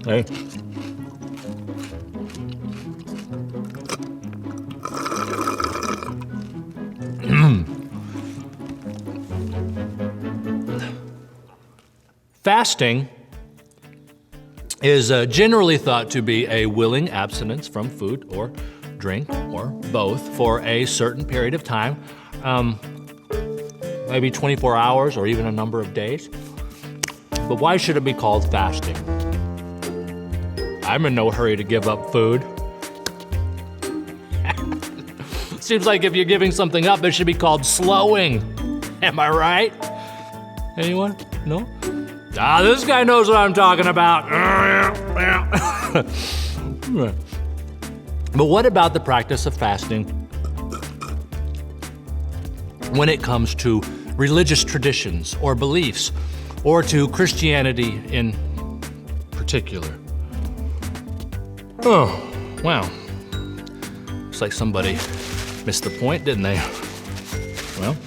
Hey. Fasting is generally thought to be a willing abstinence from food or drink or both for a certain period of time, maybe 24 hours or even a number of days. But why should it be called fasting? I'm in no hurry to give up food. Seems like if you're giving something up, it should be called slowing. Am I right? Anyone? No? This guy knows what I'm talking about. But what about the practice of fasting when it comes to religious traditions or beliefs, or to Christianity in particular? Oh, wow. Looks like somebody missed the point, didn't they? Well,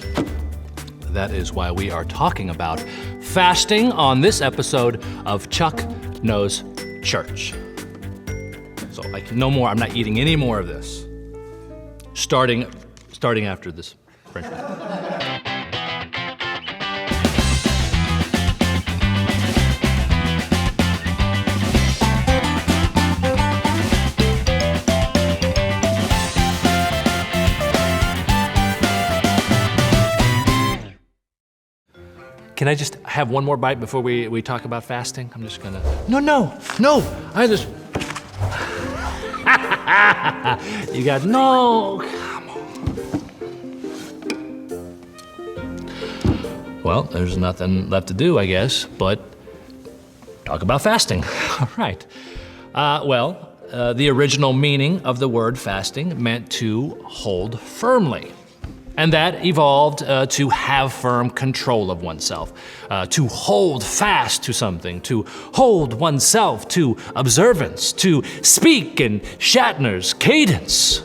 that is why we are talking about fasting on this episode of Chuck Knows Church. So no more, I'm not eating any more of this. Starting after this French fry. Can I just have one more bite before we talk about fasting? I'm just gonna, no, I just, you got, no, come on. Well, there's nothing left to do, I guess, but talk about fasting. All right. The original meaning of the word fasting meant to hold firmly. And that evolved to have firm control of oneself, to hold fast to something, to hold oneself to observance, to speak in Shatner's cadence.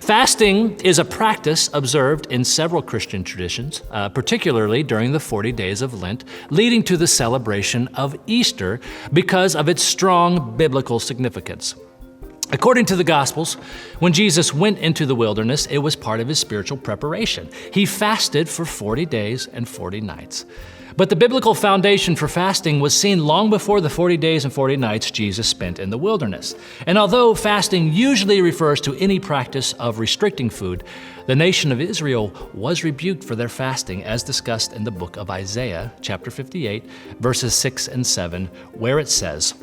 Fasting is a practice observed in several Christian traditions, particularly during the 40 days of Lent, leading to the celebration of Easter because of its strong biblical significance. According to the Gospels, when Jesus went into the wilderness, it was part of his spiritual preparation. He fasted for 40 days and 40 nights. But the biblical foundation for fasting was seen long before the 40 days and 40 nights Jesus spent in the wilderness. And although fasting usually refers to any practice of restricting food, the nation of Israel was rebuked for their fasting, as discussed in the book of Isaiah, chapter 58, verses 6 and 7, where it says,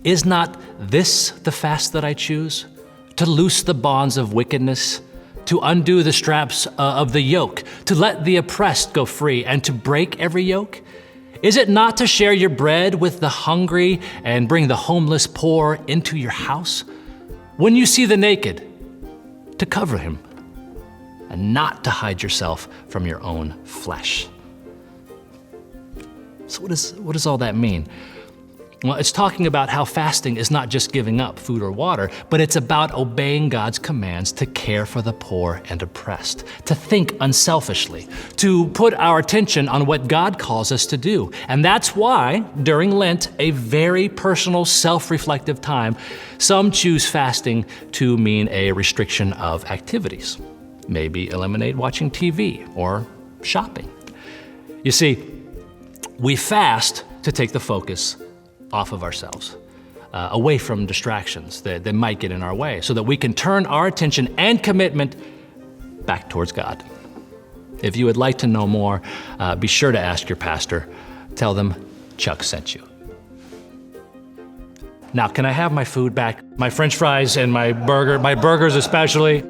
"Is not this the fast that I choose? To loose the bonds of wickedness, to undo the straps of the yoke, to let the oppressed go free, and to break every yoke? Is it not to share your bread with the hungry and bring the homeless poor into your house? When you see the naked, to cover him, and not to hide yourself from your own flesh." So what does all that mean? Well, it's talking about how fasting is not just giving up food or water, but it's about obeying God's commands to care for the poor and oppressed, to think unselfishly, to put our attention on what God calls us to do. And that's why, during Lent, a very personal, self-reflective time, some choose fasting to mean a restriction of activities. Maybe eliminate watching TV or shopping. You see, we fast to take the focus off of ourselves, away from distractions that might get in our way, so that we can turn our attention and commitment back towards God. If you would like to know more, be sure to ask your pastor. Tell them Chuck sent you. Now, can I have my food back? My French fries and my burgers especially.